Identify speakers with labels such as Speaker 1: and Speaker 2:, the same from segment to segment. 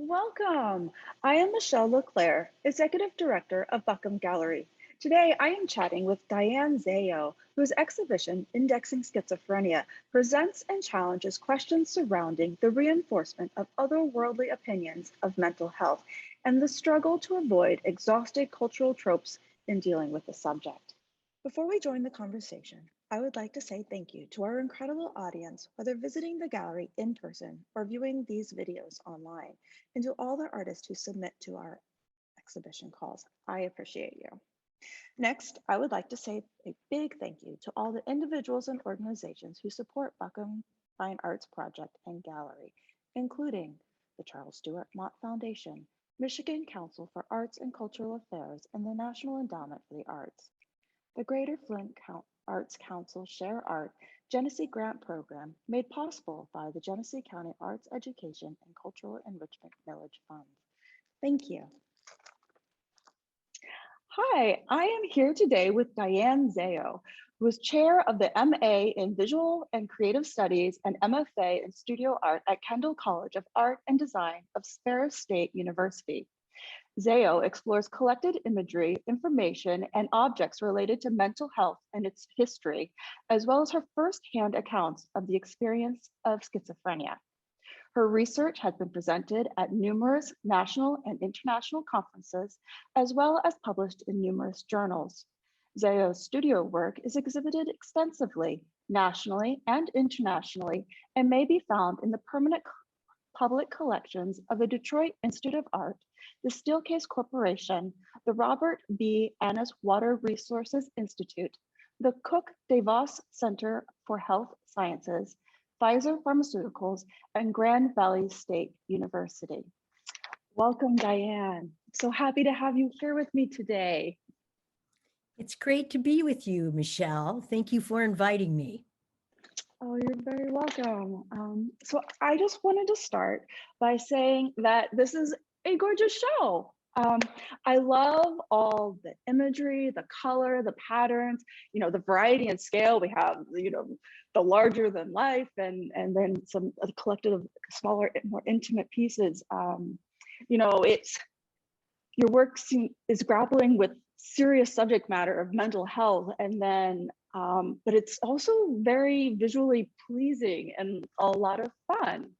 Speaker 1: Welcome. I am Michele Leclaire, Executive Director of Buckham Gallery. Today, I am chatting with Diane Zeeuw, whose exhibition, Indexing Schizophrenia, presents and challenges questions surrounding the reinforcement of otherworldly opinions of mental health and the struggle to avoid exhausted cultural tropes in dealing with the subject. Before we join the conversation, I would like to say thank you to our incredible audience, whether visiting the gallery in person or viewing these videos online, and to all the artists who submit to our exhibition calls. I appreciate you. Next, I would like to say a big thank you to all the individuals and organizations who support Buckham Fine Arts Project and Gallery, including the Charles Stewart Mott Foundation, Michigan Council for Arts and Cultural Affairs, and the National Endowment for the Arts. The Greater Flint Arts Council Share Art Genesee Grant Program, made possible by the Genesee County Arts Education and Cultural Enrichment Millage Funds. Thank you. Hi, I am here today with Diane Zeeuw, who is chair of the MA in Visual and Creative Studies and MFA in Studio Art at Kendall College of Art and Design of Ferris State University. Zeeuw explores collected imagery, information, and objects related to mental health and its history, as well as her firsthand accounts of the experience of schizophrenia. Her research has been presented at numerous national and international conferences, as well as published in numerous journals. Zeeuw's studio work is exhibited extensively, nationally and internationally, and may be found in the permanent public collections of the Detroit Institute of Art, the Steelcase Corporation, the Robert B. Annis Water Resources Institute, the Cook DeVos Center for Health Sciences, Pfizer Pharmaceuticals, and Grand Valley State University. Welcome, Diane. So happy to have you here with me today.
Speaker 2: It's great to be with you, Michele. Thank you for inviting me.
Speaker 1: Oh, you're very welcome. So I just wanted to start by saying that this is a gorgeous show. I love all the imagery, the color, the patterns, the variety and scale. We have, the larger than life and then some collected of smaller, more intimate pieces. It's your work is grappling with serious subject matter of mental health, and then but it's also very visually pleasing and a lot of fun.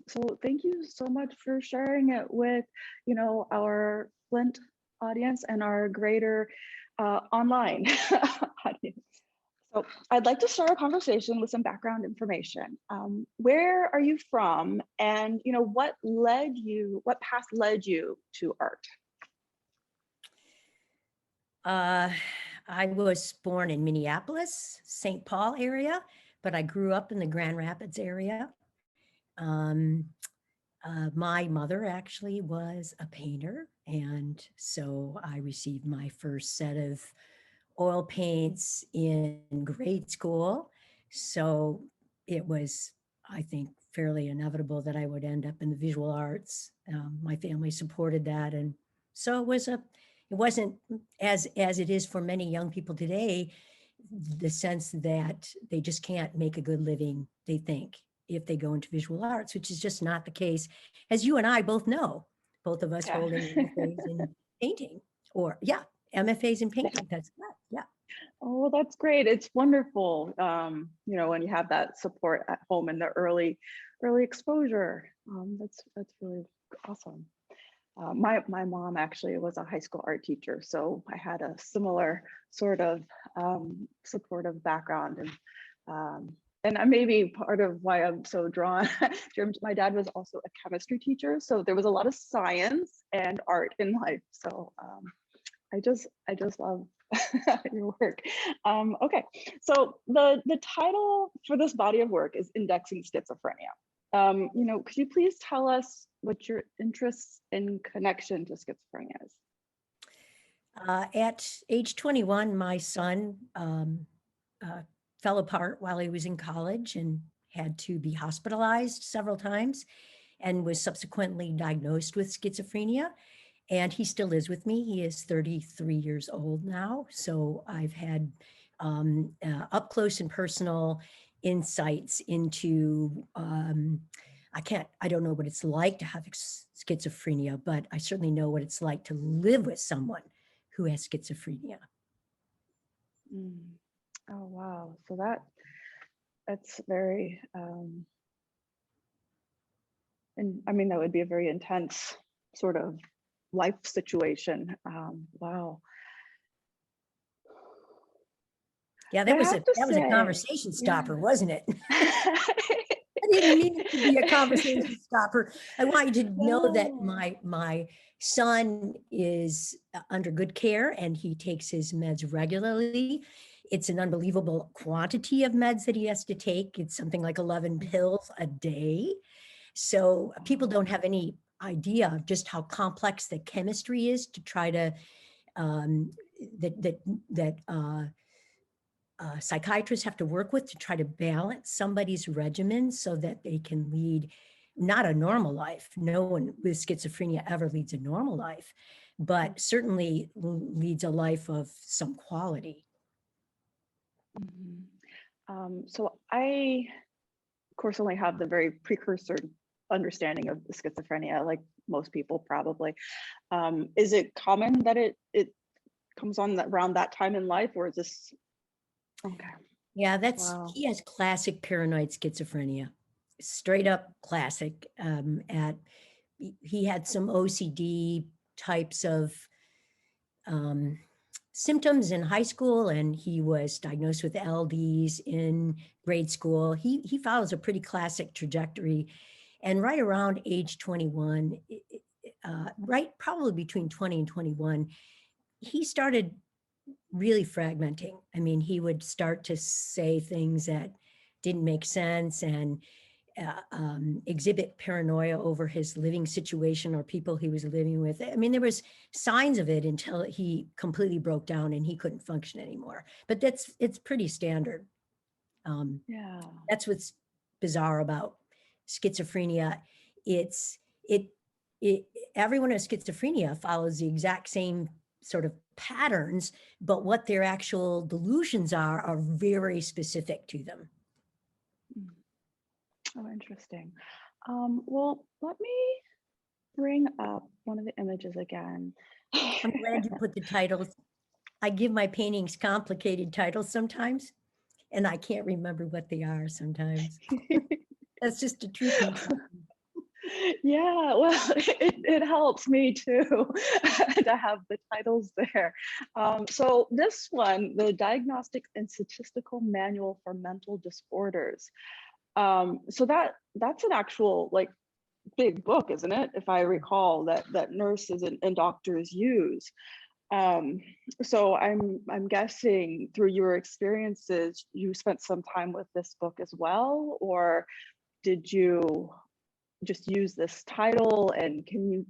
Speaker 1: So thank you so much for sharing it with, our Flint audience and our greater online audience. So I'd like to start our conversation with some background information. Where are you from, and what path led you to art?
Speaker 2: I was born in Minneapolis, St. Paul area, but I grew up in the Grand Rapids area. My mother actually was a painter, and so I received my first set of oil paints in grade school. So it was, I think, fairly inevitable that I would end up in the visual arts. My family supported that, and so it wasn't as it is for many young people today, the sense that they just can't make a good living, they think, if they go into visual arts, which is just not the case, as you and I both know, both of us holding MFAs in painting, or MFAs in painting. That's correct. Yeah.
Speaker 1: Oh, well, that's great. It's wonderful, when you have that support at home in the early exposure. That's really awesome. My mom actually was a high school art teacher, so I had a similar sort of supportive background, and maybe part of why I'm so drawn. My dad was also a chemistry teacher, so there was a lot of science and art in life. So I just love your work. Okay, so the title for this body of work is Indexing Schizophrenia. Could you please tell us what your interests in connection to schizophrenia is?
Speaker 2: At age 21, my son fell apart while he was in college and had to be hospitalized several times, and was subsequently diagnosed with schizophrenia. And he still is with me. He is 33 years old now. So I've had up close and personal insights into I don't know what it's like to have schizophrenia, but I certainly know what it's like to live with someone who has schizophrenia.
Speaker 1: Oh, wow. So that's very, and I mean, that would be a very intense sort of life situation. Wow.
Speaker 2: Yeah,
Speaker 1: But
Speaker 2: that
Speaker 1: I
Speaker 2: was
Speaker 1: have to
Speaker 2: a
Speaker 1: say,
Speaker 2: conversation
Speaker 1: yeah.
Speaker 2: stopper, wasn't it? I didn't mean it to be a conversation stopper. I want you to know that
Speaker 1: No.
Speaker 2: my son is under good care and he takes his meds regularly. It's an unbelievable quantity of meds that he has to take. It's something like 11 pills a day. So people don't have any idea of just how complex the chemistry is to try to that psychiatrists have to work with to try to balance somebody's regimen so that they can lead not a normal life. No one with schizophrenia ever leads a normal life, but certainly leads a life of some quality.
Speaker 1: So I, of course, only have the very precursor understanding of schizophrenia, like most people probably. Is it common that it comes on around that time in life, or is this okay?
Speaker 2: Yeah,
Speaker 1: Wow.
Speaker 2: he has classic paranoid schizophrenia, straight up classic. He had some OCD types of symptoms in high school, and he was diagnosed with LDs in grade school. He follows a pretty classic trajectory, and right around age 21, right probably between 20 and 21, he started really fragmenting. I mean, he would start to say things that didn't make sense and exhibit paranoia over his living situation or people he was living with. I mean, there was signs of it until he completely broke down and he couldn't function anymore. But it's pretty standard.
Speaker 1: Yeah.
Speaker 2: That's what's bizarre about schizophrenia. It's it it everyone with schizophrenia follows the exact same sort of patterns, but what their actual delusions are very specific to them.
Speaker 1: Oh, interesting. Well, let me bring up one of the images again.
Speaker 2: I'm glad you put the titles. I give my paintings complicated titles sometimes, and I can't remember what they are sometimes. That's just a true confession.
Speaker 1: Yeah, well, it helps me too to have the titles there. So this one, the Diagnostic and Statistical Manual for Mental Disorders. So that's an actual like big book, isn't it? If I recall that nurses and doctors use. Um, so I'm guessing through your experiences, you spent some time with this book as well, or did you just use this title? And can you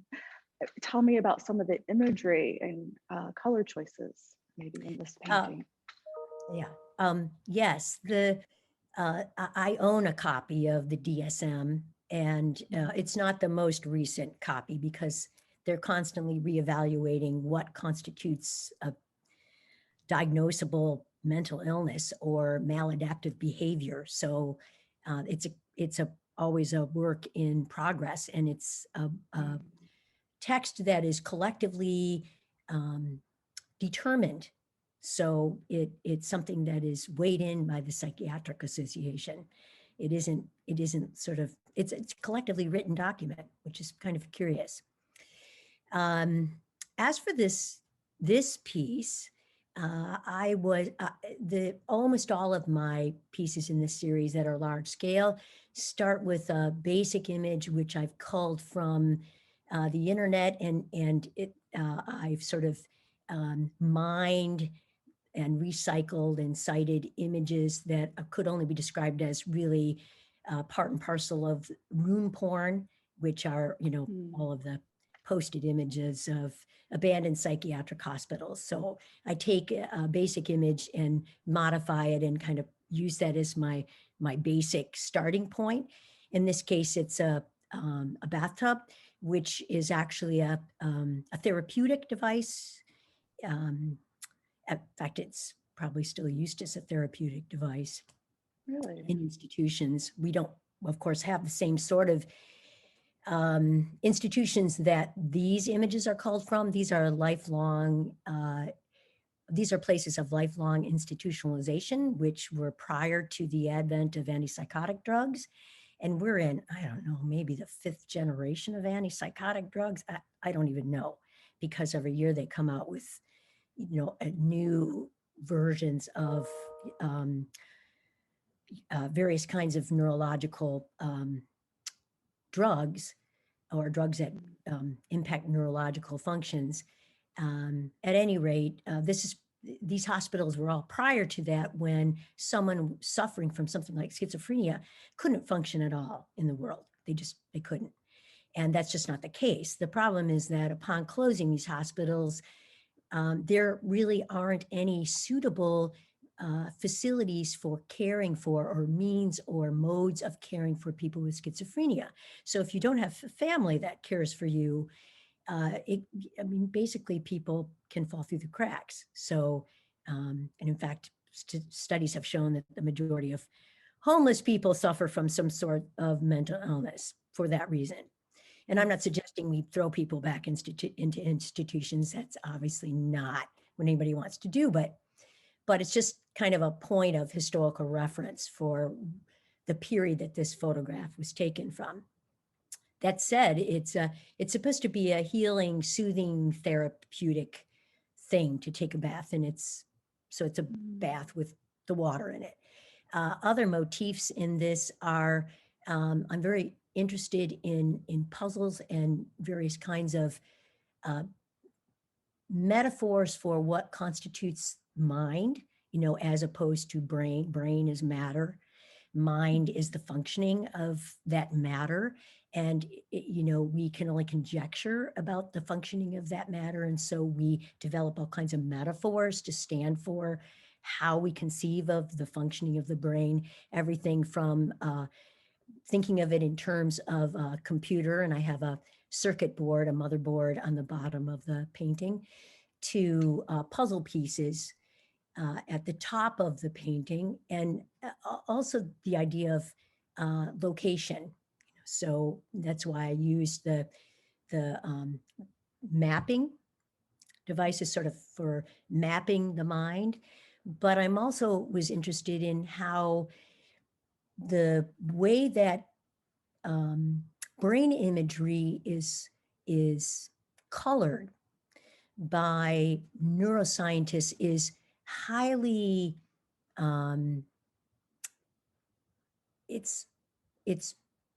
Speaker 1: tell me about some of the imagery and color choices maybe in this painting?
Speaker 2: Yes, I own a copy of the DSM, and it's not the most recent copy because they're constantly reevaluating what constitutes a diagnosable mental illness or maladaptive behavior. So it's always a work in progress, and it's a text that is collectively determined. So it's something that is weighed in by the Psychiatric Association. It isn't sort of, it's a collectively written document, which is kind of curious. As for this piece, I was almost all of my pieces in this series that are large scale start with a basic image, which I've culled from the internet, and I've sort of mined and recycled and cited images that could only be described as really part and parcel of rune porn, which are, all of the posted images of abandoned psychiatric hospitals. So I take a basic image and modify it and kind of use that as my basic starting point. In this case, it's a bathtub, which is actually a therapeutic device. In fact, it's probably still used as a therapeutic device.
Speaker 1: Really?
Speaker 2: In institutions. We don't of course, have the same sort of institutions that these images are culled from. These are these are places of lifelong institutionalization, which were prior to the advent of antipsychotic drugs. And we're in, I don't know, maybe the 5th generation of antipsychotic drugs. I don't even know, because every year they come out with, new versions of various kinds of neurological drugs, or drugs that impact neurological functions. At any rate, these hospitals were all prior to that, when someone suffering from something like schizophrenia couldn't function at all in the world. They couldn't. And that's just not the case. The problem is that upon closing these hospitals, there really aren't any suitable facilities for caring for, or means or modes of caring for people with schizophrenia. So if you don't have a family that cares for you, basically people can fall through the cracks. So, and in fact, studies have shown that the majority of homeless people suffer from some sort of mental illness for that reason. And I'm not suggesting we throw people back into institutions. That's obviously not what anybody wants to do, but it's just kind of a point of historical reference for the period that this photograph was taken from. That said, it's supposed to be a healing, soothing, therapeutic thing to take a bath, and it's a bath with the water in it. Other motifs in this are, I'm very interested in puzzles and various kinds of metaphors for what constitutes mind, as opposed to brain. Brain is matter. Mind is the functioning of that matter. And, we can only conjecture about the functioning of that matter. And so we develop all kinds of metaphors to stand for how we conceive of the functioning of the brain. Everything from thinking of it in terms of a computer, and I have a circuit board, a motherboard on the bottom of the painting, to puzzle pieces at the top of the painting, and also the idea of location. So that's why I used the mapping devices sort of for mapping the mind. But I'm also was interested in how the way that brain imagery is colored by neuroscientists is highly,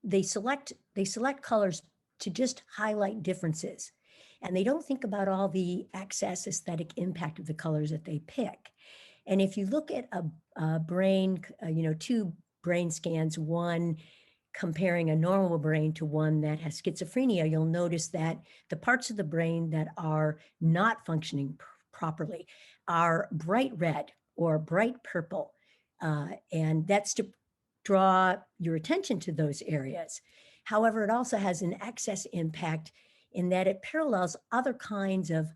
Speaker 2: they select colors to just highlight differences, and they don't think about all the excess aesthetic impact of the colors that they pick. And if you look at a brain, two brain scans, one comparing a normal brain to one that has schizophrenia, you'll notice that the parts of the brain that are not functioning properly are bright red or bright purple. And that's to draw your attention to those areas. However, it also has an excess impact in that it parallels other kinds of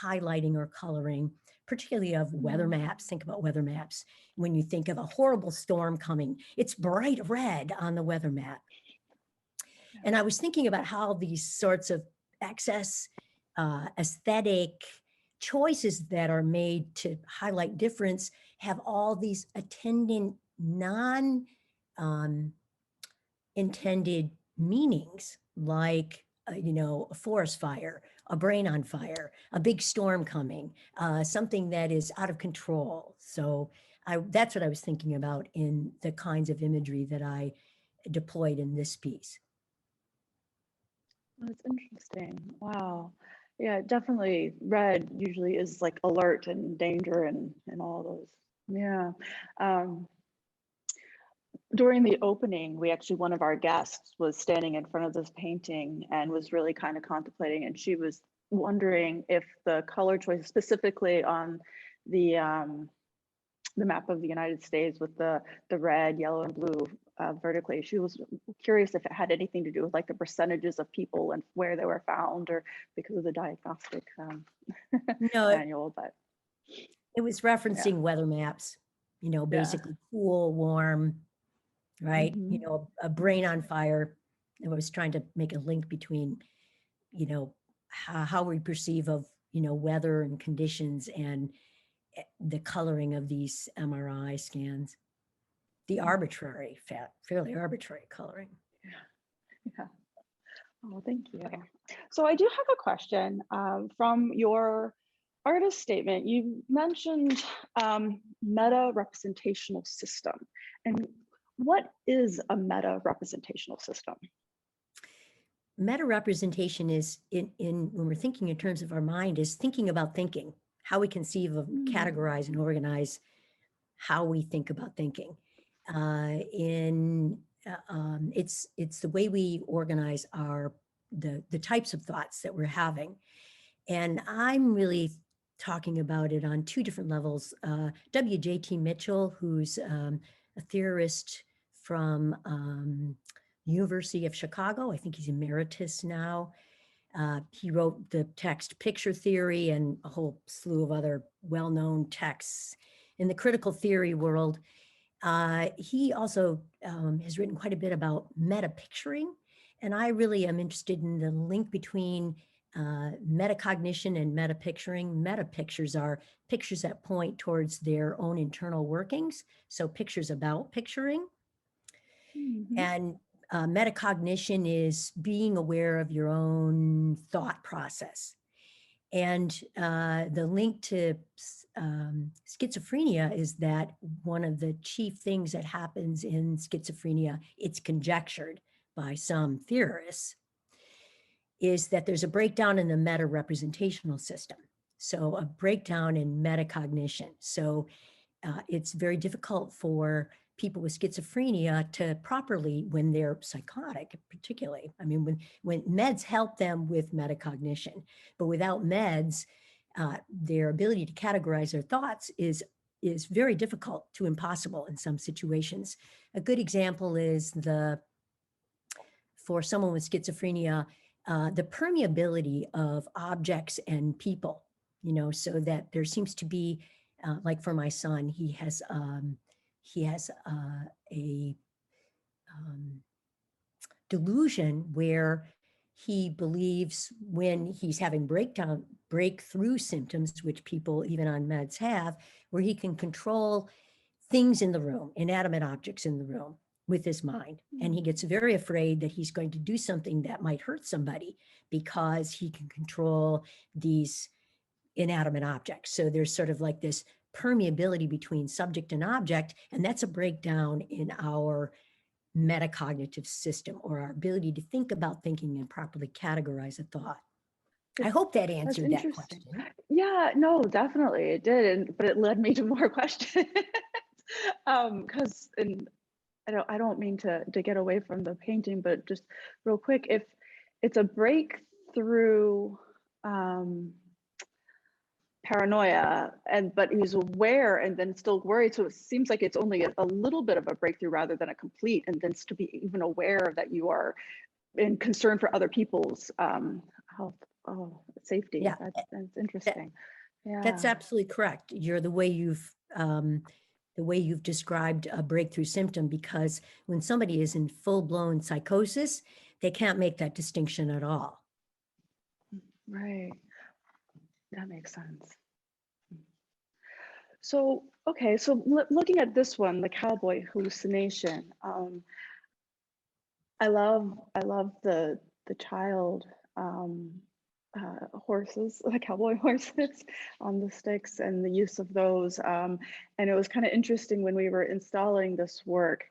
Speaker 2: highlighting or coloring, particularly of weather maps. Think about weather maps. When you think of a horrible storm coming, it's bright red on the weather map. And I was thinking about how these sorts of excess aesthetic choices that are made to highlight difference have all these attendant non-intended meanings, like a forest fire, a brain on fire, a big storm coming, something that is out of control. So that's what I was thinking about in the kinds of imagery that I deployed in this piece.
Speaker 1: That's interesting. Wow. Yeah, definitely red usually is like alert and danger and all those. Yeah. During the opening, one of our guests was standing in front of this painting and was really kind of contemplating, and she was wondering if the color choice, specifically on the map of the United States with the red, yellow, and blue vertically, she was curious if it had anything to do with like the percentages of people and where they were found, or because of the diagnostic
Speaker 2: No,
Speaker 1: manual. But
Speaker 2: it was referencing weather maps, basically cool, warm, right? You
Speaker 1: Mhm.
Speaker 2: know, a brain on fire. I was trying to make a link between, you know, how we perceive of, you know, weather and conditions and the coloring of these MRI scans, the
Speaker 1: Mm.
Speaker 2: arbitrary, fairly arbitrary coloring.
Speaker 1: Yeah. Oh, thank you. So I do have a question from your artist statement. You mentioned meta-representational system. And what is a meta-representational system?
Speaker 2: Meta representation is in when we're thinking in terms of our mind is thinking about thinking, how we conceive of,
Speaker 1: Mm.
Speaker 2: categorize and organize how we think about thinking. It's the way we organize the types of thoughts that we're having, and I'm really talking about it on two different levels. W.J.T. Mitchell, who's a theorist from University of Chicago. I think he's emeritus now. He wrote the text Picture Theory and a whole slew of other well-known texts in the critical theory world. He also has written quite a bit about meta picturing, and I really am interested in the link between metacognition and meta picturing. Meta pictures are pictures that point towards their own internal workings, so pictures about picturing.
Speaker 1: Mhm.
Speaker 2: And metacognition is being aware of your own thought process. And the link to schizophrenia is that one of the chief things that happens in schizophrenia, it's conjectured by some theorists, is that there's a breakdown in the meta-representational system. So a breakdown in metacognition. So it's very difficult for people with schizophrenia to properly, when they're psychotic, particularly. I mean, when meds help them with metacognition, but without meds, their ability to categorize their thoughts is very difficult to impossible in some situations. A good example is for someone with schizophrenia, the permeability of objects and people, you know, so that there seems to be, like for my son, he has a delusion where he believes when he's having breakthrough symptoms, which people even on meds have, where he can control things in the room, inanimate objects in the room with his mind. And he gets very afraid that he's going to do something that might hurt somebody because he can control these inanimate objects. So there's sort of like this permeability between subject and object, and that's a breakdown in our metacognitive system, or our ability to think about thinking and properly categorize a thought. I
Speaker 1: That's
Speaker 2: hope that
Speaker 1: that's
Speaker 2: answered that
Speaker 1: interesting.
Speaker 2: question.
Speaker 1: Yeah, no, definitely it did, but it led me to more questions. Because and I don't mean to get away from the painting, but just real quick, if it's a breakthrough paranoia, but he's aware and then still worried, so it seems like it's only a little bit of a breakthrough rather than a complete, and then to be even aware that you are in concern for other people's health, safety.
Speaker 2: Yeah,
Speaker 1: That's interesting.
Speaker 2: that's
Speaker 1: Yeah.
Speaker 2: absolutely correct. You're the way you've described a breakthrough symptom, because when somebody is in full-blown psychosis, they can't make that distinction at all.
Speaker 1: Right, that makes sense. So okay, so looking at this one, the cowboy hallucination, I love the child horses, the cowboy horses on the sticks and the use of those. And it was kind of interesting when we were installing this work.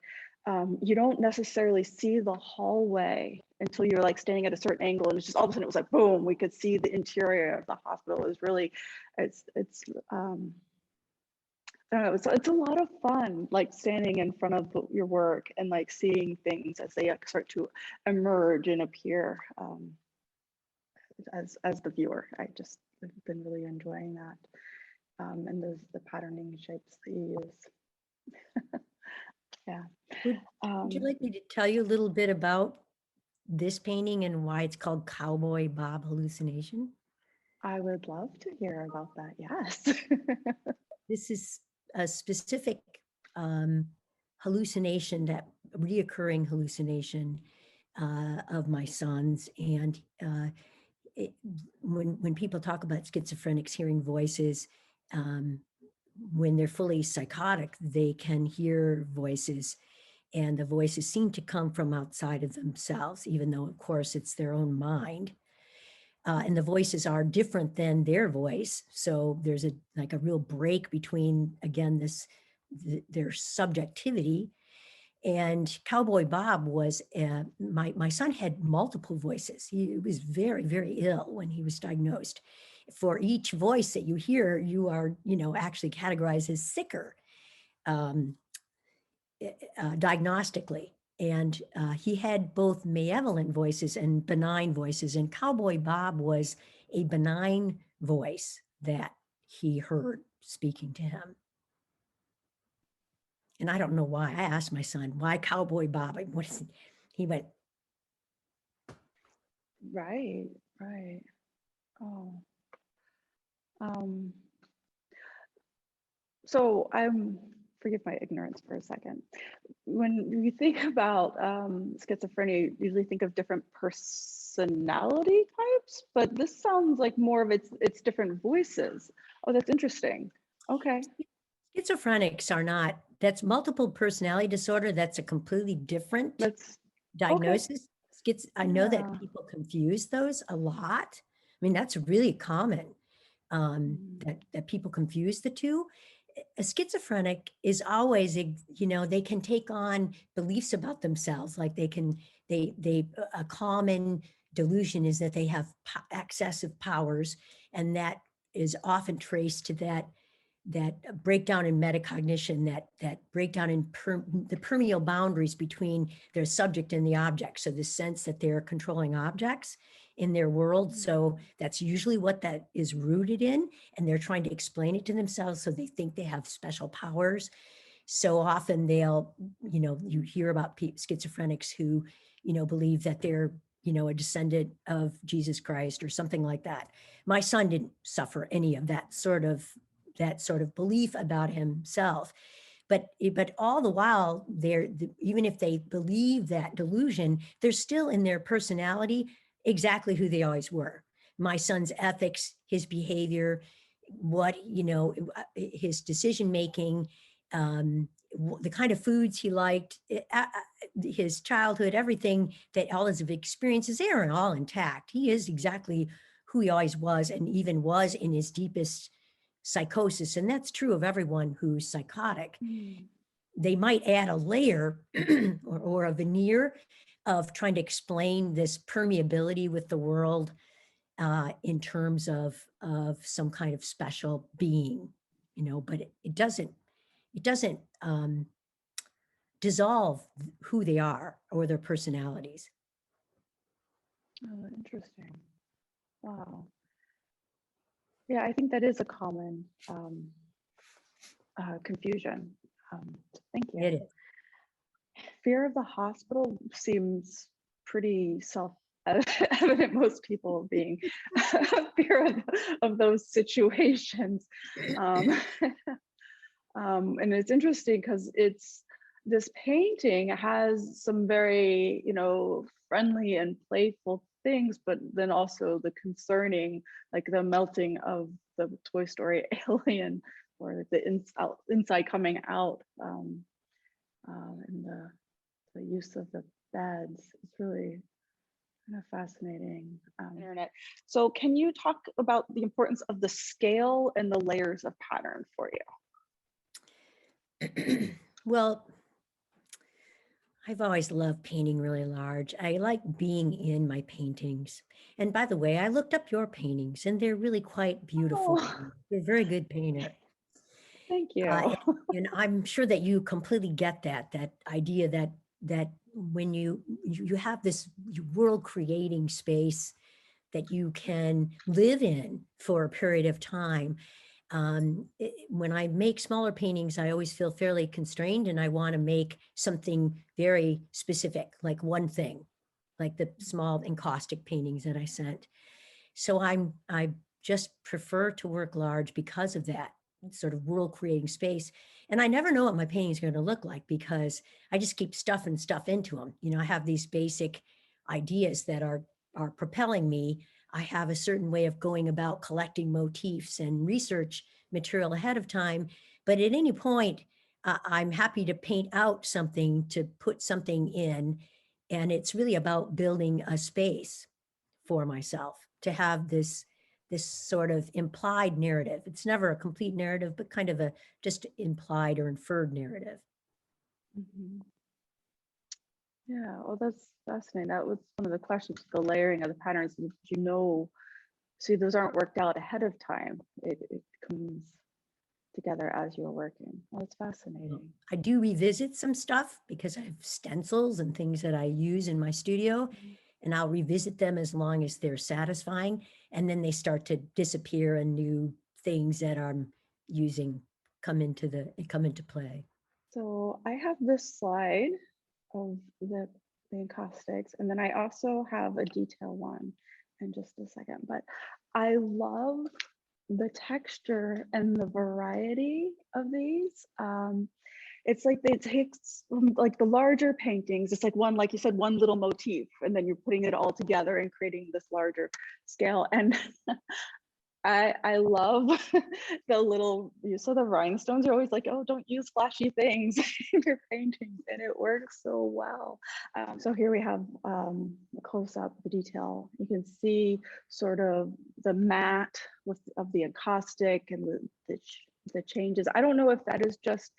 Speaker 1: You don't necessarily see the hallway until you're like standing at a certain angle, and it's just all of a sudden it was like boom, we could see the interior of the hospital. It was really, it's I don't know, it's a lot of fun, like standing in front of your work and like seeing things as they start to emerge and appear as the viewer. I've been really enjoying that, and the patterning shapes that you use. Yeah.
Speaker 2: Would you
Speaker 1: Um,
Speaker 2: like me to tell you a little bit about this painting and why it's called Cowboy Bob Hallucination?
Speaker 1: I would love to hear about that. Yes.
Speaker 2: This is a specific hallucination that reoccurring hallucination of my son's. And it, when people talk about schizophrenics hearing voices, when they're fully psychotic, they can hear voices, and the voices seem to come from outside of themselves, even though, of course, it's their own mind. And the voices are different than their voice. So there's like a real break between, again, their subjectivity. And Cowboy Bob was, my son had multiple voices. He was very, very ill when he was diagnosed. For each voice that you hear, you are, actually categorized as sicker diagnostically. And he had both malevolent voices and benign voices. And Cowboy Bob was a benign voice that he heard speaking to him. And I don't know why. I asked my son, why Cowboy Bob? What is it? He went,
Speaker 1: Right, right. Oh. So forgive my ignorance for a second. When you think about schizophrenia, you usually think of different personality types, but this sounds like more of its different voices. Oh, that's interesting. Okay.
Speaker 2: schizophrenics are not, that's multiple personality disorder. That's a completely different
Speaker 1: That's okay.
Speaker 2: diagnosis. I know that
Speaker 1: Yeah.
Speaker 2: people confuse those a lot. I mean, that's really common, that people confuse the two. A schizophrenic is always, they can take on beliefs about themselves. Like a common delusion is that they have excessive powers, and that is often traced to that breakdown in metacognition, that breakdown in the permeable boundaries between their subject and the object. So the sense that they're controlling objects in their world. So that's usually what that is rooted in, and they're trying to explain it to themselves. So they think they have special powers. So often they'll, you hear about schizophrenics who, believe that they're, a descendant of Jesus Christ or something like that. My son didn't suffer any of that sort of belief about himself. But all the while, even if they believe that delusion, they're still in their personality exactly who they always were. My son's ethics, his behavior, what, his decision making, the kind of foods he liked, his childhood, everything, that all his experiences, they are all intact. He is exactly who he always was, and even was in his deepest psychosis. And that's true of everyone who's psychotic. They might add a layer or a veneer of trying to explain this permeability with the world in terms of some kind of special being, but it doesn't dissolve who they are or their personalities.
Speaker 1: Oh, interesting. Wow. Yeah, I think that is a common confusion. Thank you.
Speaker 2: It is.
Speaker 1: Fear of the hospital seems pretty self-evident, most people being fear of those situations. And it's interesting because this painting has some very, friendly and playful things, but then also the concerning, like the melting of the Toy Story alien, or the inside coming out, and the use of the beds. It's really kind of fascinating. Internet. So can you talk about the importance of the scale and the layers of pattern for
Speaker 2: you? Well, I've always loved painting really large. I like being in my paintings. And by the way, I looked up your paintings, and they're really quite beautiful.
Speaker 1: Oh.
Speaker 2: You're a very good painter.
Speaker 1: Thank you.
Speaker 2: And I'm sure that you completely get that idea that when you have this world creating space that you can live in for a period of time. When I make smaller paintings, I always feel fairly constrained, and I want to make something very specific, like one thing, like the small encaustic paintings that I sent. So I just prefer to work large because of that. sort of world creating space. And I never know what my painting is going to look like because I just keep stuffing stuff into them. You know, I have these basic ideas that are propelling me. I have a certain way of going about collecting motifs and research material ahead of time. But at any point, I'm happy to paint out something, to put something in. And it's really about building a space for myself to have this sort of implied narrative. It's never a complete narrative, but kind of a just implied or inferred narrative.
Speaker 1: Mhm. Yeah, well, that's fascinating. That was one of the questions, the layering of the patterns. Did you know, see, those aren't worked out ahead of time. It comes together as you're working. Well, that's fascinating.
Speaker 2: I do revisit some stuff because I have stencils and things that I use in my studio, and I'll revisit them as long as they're satisfying. And then they start to disappear and new things that I'm using come into play.
Speaker 1: So I have this slide of the encaustics, and then I also have a detail one in just a second. But I love the texture and the variety of these. It's like it takes like the larger paintings, it's like one, like you said, one little motif, and then you're putting it all together and creating this larger scale. And I love the little use of the rhinestones. You're always like, oh, don't use flashy things in your paintings, and it works so well. So here we have a close-up, the detail. You can see sort of the matte of the encaustic and the changes. I don't know if that is just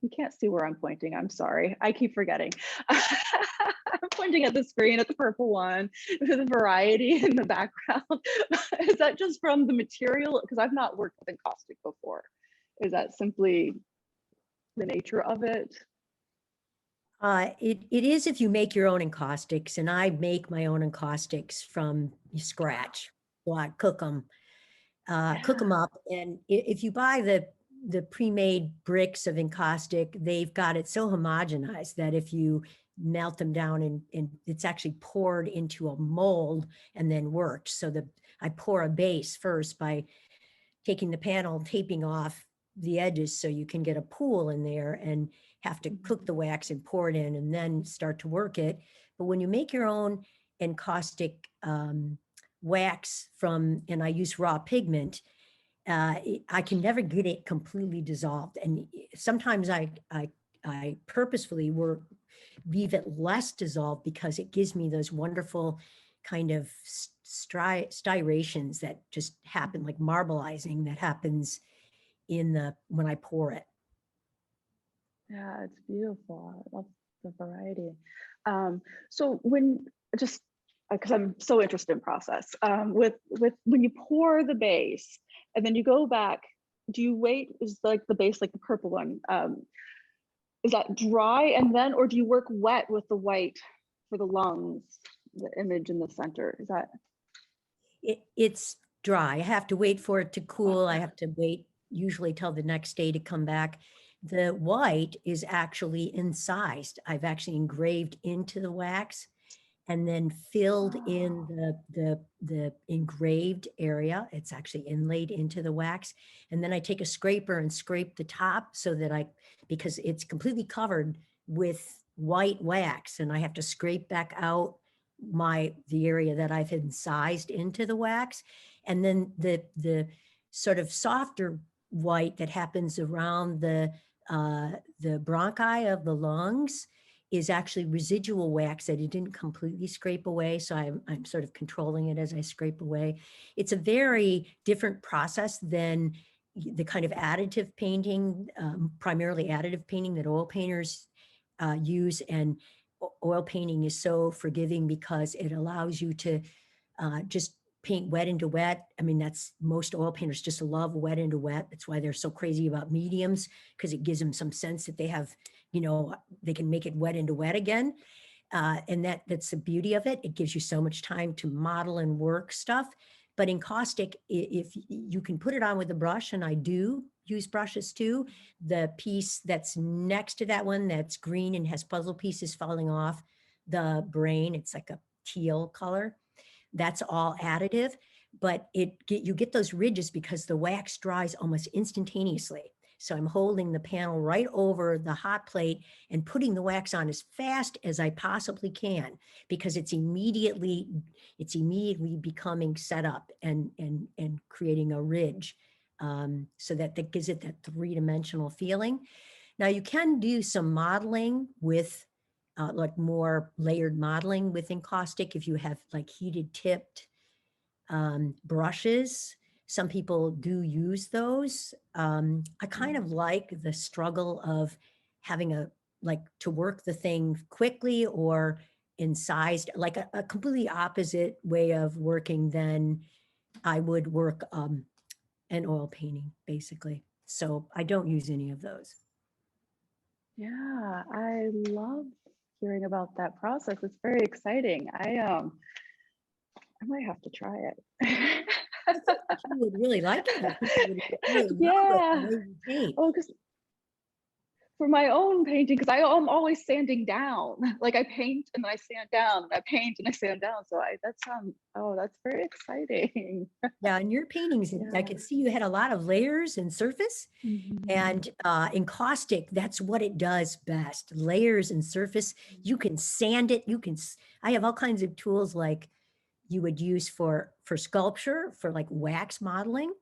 Speaker 1: you can't see where I'm pointing. I'm sorry. I keep forgetting. I'm pointing at the screen at the purple one with the variety in the background. Is that just from the material? Because I've not worked with encaustic before. Is that simply the nature of it?
Speaker 2: It is if you make your own encaustics, and I make my own encaustics from scratch. So I cook them up. And if you buy the pre-made bricks of encaustic, they've got it so homogenized that if you melt them down and it's actually poured into a mold and then worked. So I pour a base first by taking the panel, taping off the edges so you can get a pool in there, and have to cook the wax and pour it in and then start to work it. But when you make your own encaustic wax and I use raw pigment, I can never get it completely dissolved. And sometimes I purposefully leave it less dissolved because it gives me those wonderful kind of striations that just happen, like marbleizing that happens when I pour it.
Speaker 1: Yeah, it's beautiful. I love the variety. So when just because I'm so interested in process, with when you pour the base and then you go back, do you wait? Is like the base, like the purple one, is that dry and then, or do you work wet with the white for the lungs, the image in the center? Is that?
Speaker 2: It's dry. I have to wait for it to cool. I have to wait usually till the next day to come back. The white is actually incised. I've actually engraved into the wax and then filled in the engraved area. It's actually inlaid into the wax. And then I take a scraper and scrape the top so that because it's completely covered with white wax, and I have to scrape back out the area that I've incised into the wax. And then the sort of softer white that happens around the bronchi of the lungs is actually residual wax that it didn't completely scrape away. So I'm sort of controlling it as I scrape away. It's a very different process than the kind of additive painting, primarily additive painting that oil painters use. And oil painting is so forgiving because it allows you to just paint wet into wet. I mean, most oil painters just love wet into wet. That's why they're so crazy about mediums, because it gives them some sense that they have, they can make it wet into wet again. And that's the beauty of it. It gives you so much time to model and work stuff. But in caustic, if you can put it on with a brush, and I do use brushes too, the piece that's next to that one that's green and has puzzle pieces falling off the brain, it's like a teal color. That's all additive. but you get those ridges because the wax dries almost instantaneously. So I'm holding the panel right over the hot plate and putting the wax on as fast as I possibly can, because it's immediately becoming set up and creating a ridge, so that gives it that three-dimensional feeling. Now you can do some modeling with like more layered modeling with encaustic if you have like heated tipped brushes. Some people do use those. I kind of like the struggle of having to work the thing quickly or incised, like a completely opposite way of working than I would work an oil painting, basically. So I don't use any of those.
Speaker 1: Yeah, I love hearing about that process. It's very exciting. I might have to try it.
Speaker 2: I think that you would really like it. I think you would really love it, the
Speaker 1: Yeah.
Speaker 2: way you paint.
Speaker 1: Oh, because for my own painting, because I'm always sanding down. Like I paint and then I sand down, and I paint and I sand down. So that's very exciting.
Speaker 2: Yeah, in your paintings, I could see you had a lot of layers and surface, and encaustic, that's what it does best. Layers and surface, you can sand it. I have all kinds of tools like you would use for sculpture, for like wax modeling,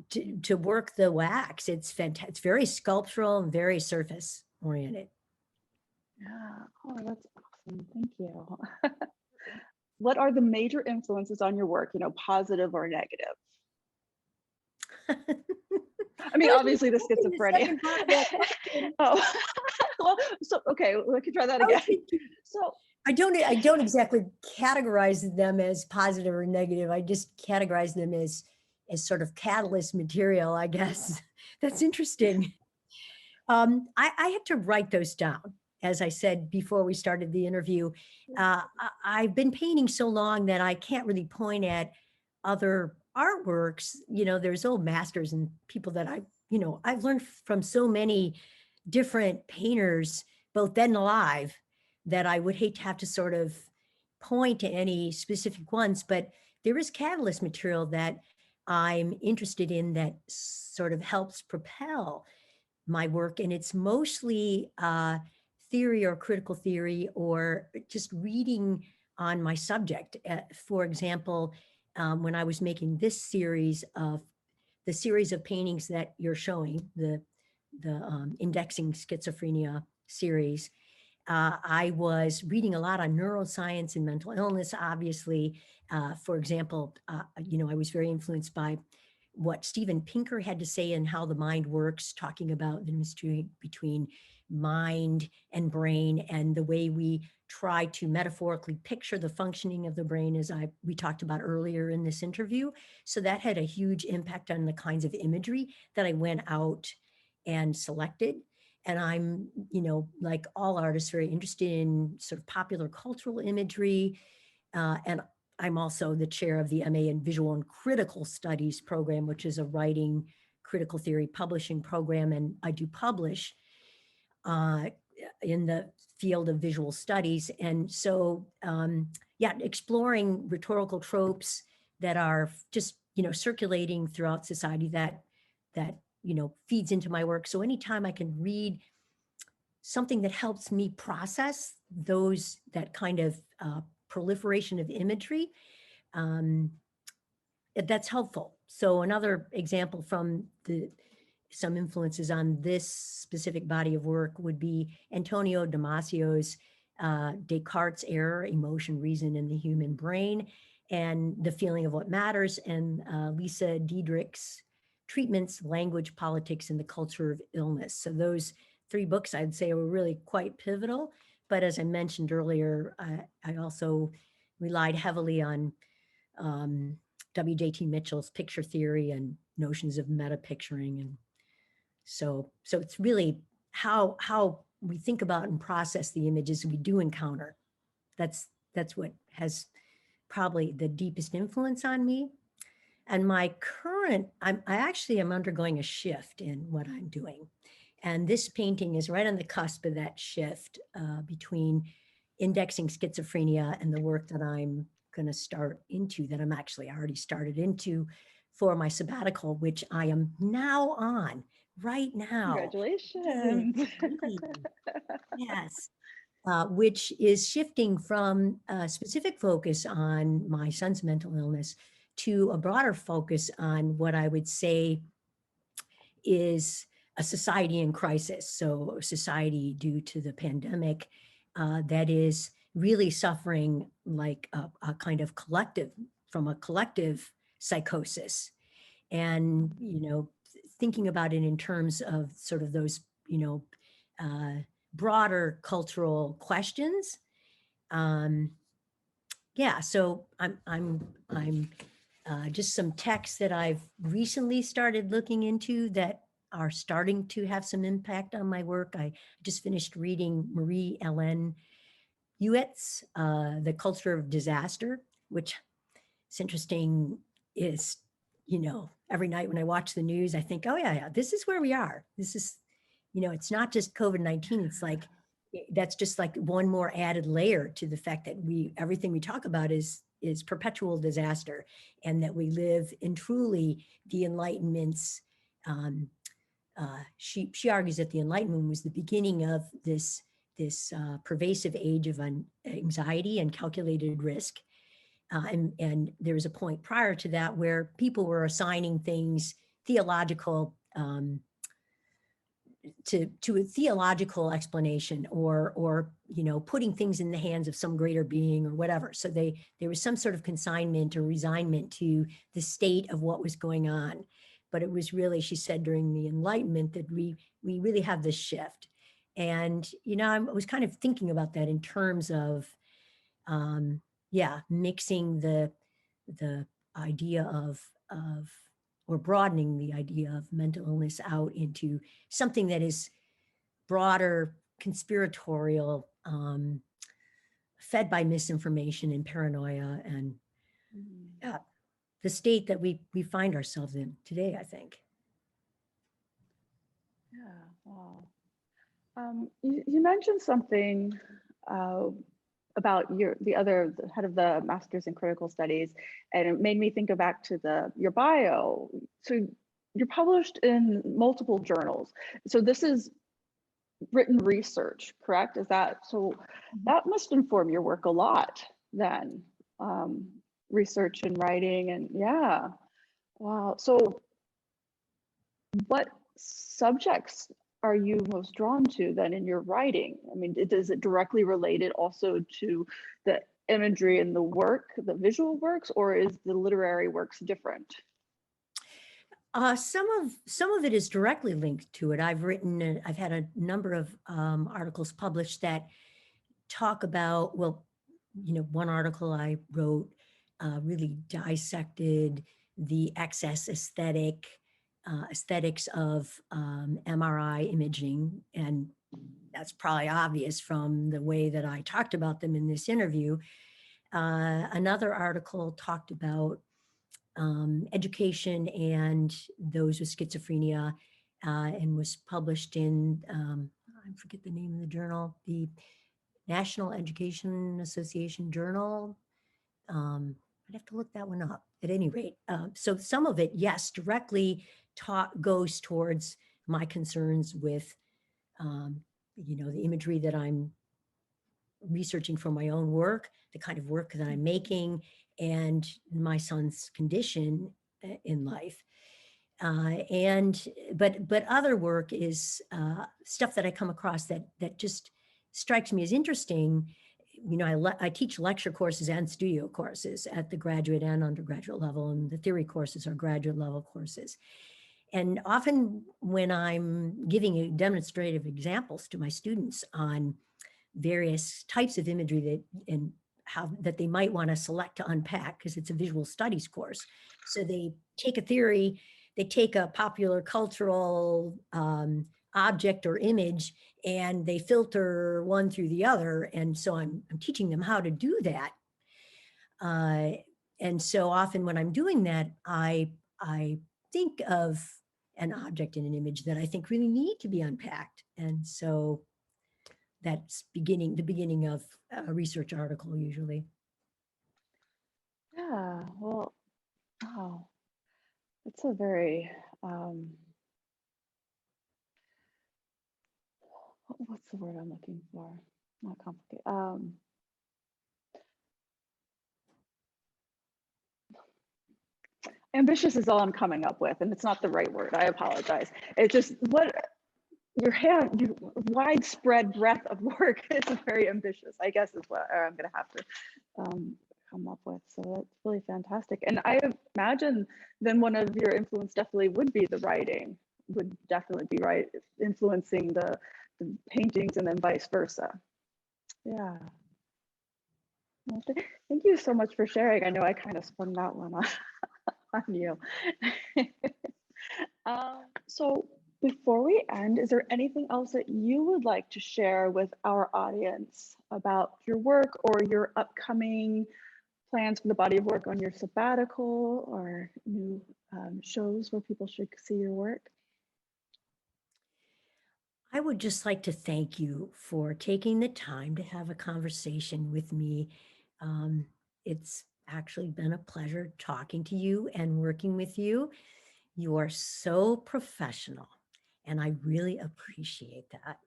Speaker 2: to work the wax. It's fantastic. It's very sculptural and very surface oriented.
Speaker 1: Yeah. Oh, that's awesome. Thank you. What are the major influences on your work, positive or negative? I mean, obviously the schizophrenia. Oh, well, so okay, we can try that again. So
Speaker 2: I don't exactly categorize them as positive or negative. I just categorize them as sort of catalyst material, I guess. That's interesting. I had to write those down. As I said before we started the interview, I've been painting so long that I can't really point at other artworks. There's old masters and people that I've learned from so many different painters, both dead and alive, that I would hate to have to sort of point to any specific ones, but there is catalyst material that I'm interested in that sort of helps propel my work. And it's mostly theory or critical theory or just reading on my subject. For example, when I was making this series of paintings that you're showing, the Indexing Schizophrenia series, I was reading a lot on neuroscience and mental illness, obviously. For example, I was very influenced by what Steven Pinker had to say and how the mind works, talking about the mystery between mind and brain and the way we try to metaphorically picture the functioning of the brain, as we talked about earlier in this interview. So that had a huge impact on the kinds of imagery that I went out and selected. And I'm, like all artists, very interested in sort of popular cultural imagery. And I'm also the chair of the MA in Visual and Critical Studies program, which is a writing critical theory publishing program. And I do publish in the field of visual studies. And so, exploring rhetorical tropes that are just, circulating throughout society that feeds into my work. So anytime I can read something that helps me process that kind of proliferation of imagery, that's helpful. So another example from some influences on this specific body of work would be Antonio Damasio's Descartes' Error, Emotion, Reason, in the Human Brain, and The Feeling of What Matters, and Lisa Diedrich's Treatments, Language, Politics, and the Culture of Illness. So those 3 books, I'd say, were really quite pivotal. But as I mentioned earlier, I also relied heavily on W.J.T. Mitchell's picture theory and notions of meta picturing. And so it's really how we think about and process the images we do encounter. That's what has probably the deepest influence on me. And my current, I actually am undergoing a shift in what I'm doing. And this painting is right on the cusp of that shift between indexing schizophrenia and the work that I'm going to start into, that I'm actually already started into for my sabbatical, which I am now on right now. Yay,
Speaker 1: Congratulations.
Speaker 2: thank you. Yes. Which is shifting from a specific focus on my son's mental illness to a broader focus on what I would say is a society in crisis. So, a society due to the pandemic that is really suffering like a kind of collective, from a collective psychosis. And, thinking about it in terms of sort of those, uh, broader cultural questions. Um, yeah, so I'm just some texts that I've recently started looking into that are starting to have some impact on my work. I just finished reading Marie Ellen Hewitt's The Culture of Disaster, which it's interesting is, every night when I watch the news, I think, oh yeah, this is where we are. This is, it's not just COVID-19. It's like, that's just like one more added layer to the fact that everything we talk about is perpetual disaster, and that we live in truly the Enlightenment's, she argues that the Enlightenment was the beginning of this pervasive age of anxiety and calculated risk. And there was a point prior to that where people were assigning things theological, to a theological explanation, or putting things in the hands of some greater being or whatever. So there was some sort of consignment or resignment to the state of what was going on. But it was really, she said, during the Enlightenment that we really have this shift. And I was kind of thinking about that in terms of mixing the idea of or broadening the idea of mental illness out into something that is broader, conspiratorial, fed by misinformation and paranoia, and the state that we find ourselves in today, I think.
Speaker 1: Yeah, wow. You mentioned something about the head of the Masters in Critical Studies, and it made me think back to your bio. So you're published in multiple journals. So this is written research, correct? Is that so? That must inform your work a lot then, research and writing, and yeah, wow. So what subjects are you most drawn to then in your writing? I mean, is it directly related also to the imagery and the work, the visual works, or is the literary works different?
Speaker 2: Some of it is directly linked to it. I've had a number of articles published that talk about, well, one article I wrote really dissected the excess aesthetics of MRI imaging. And that's probably obvious from the way that I talked about them in this interview. Another article talked about education and those with schizophrenia, and was published in, I forget the name of the journal, the National Education Association Journal. I'd have to look that one up at any rate. So some of it, yes, directly goes towards my concerns with, the imagery that I'm researching for my own work, the kind of work that I'm making, and my son's condition in life. But other work is stuff that I come across that just strikes me as interesting. I teach lecture courses and studio courses at the graduate and undergraduate level, and the theory courses are graduate level courses. And often when I'm giving demonstrative examples to my students on various types of imagery that they might want to select to unpack, because it's a visual studies course. So they take a theory, they take a popular cultural object or image, and they filter one through the other. And so I'm teaching them how to do that. And so often when I'm doing that, I think of an object in an image that I think really need to be unpacked. And so that's the beginning of a research article usually.
Speaker 1: That's a very, what's the word I'm looking for? Not complicated. Ambitious is all I'm coming up with, and it's not the right word. I apologize. It's just what your widespread breadth of work is very ambitious, I guess, is what I'm going to have to come up with. So that's really fantastic. And I imagine then one of your influence definitely would be the writing, would definitely be influencing the paintings, and then vice versa. Yeah. Well, thank you so much for sharing. I know I kind of spun that one on you. So before we end, is there anything else that you would like to share with our audience about your work or your upcoming plans for the body of work on your sabbatical, or new shows where people should see your work?
Speaker 2: I would just like to thank you for taking the time to have a conversation with me. It's actually been a pleasure talking to you and working with you. You are so professional, and I really appreciate that.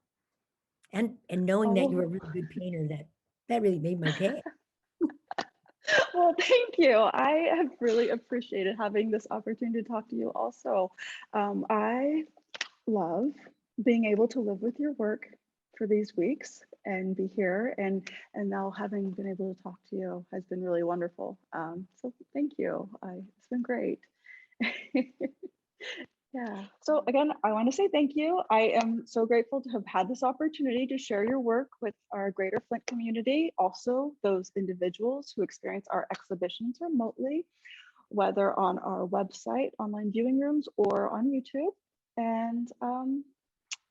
Speaker 2: And knowing that you're a
Speaker 1: Oh,
Speaker 2: really good painter, that really made my day.
Speaker 1: well, thank you. I have really appreciated having this opportunity to talk to you also. I love being able to live with your work for these weeks and be here, and now having been able to talk to you has been really wonderful. So thank you. It's been great. Yeah. So again, I want to say thank you. I am so grateful to have had this opportunity to share your work with our greater Flint community, also those individuals who experience our exhibitions remotely, whether on our website, online viewing rooms, or on YouTube. And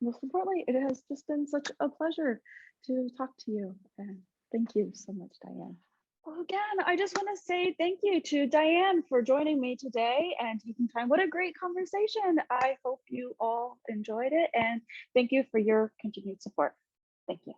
Speaker 1: most importantly, it has just been such a pleasure to talk to you. And thank you so much, Diane. Well, again, I just want to say thank you to Diane for joining me today and taking time. What a great conversation. I hope you all enjoyed it, and thank you for your continued support. Thank you.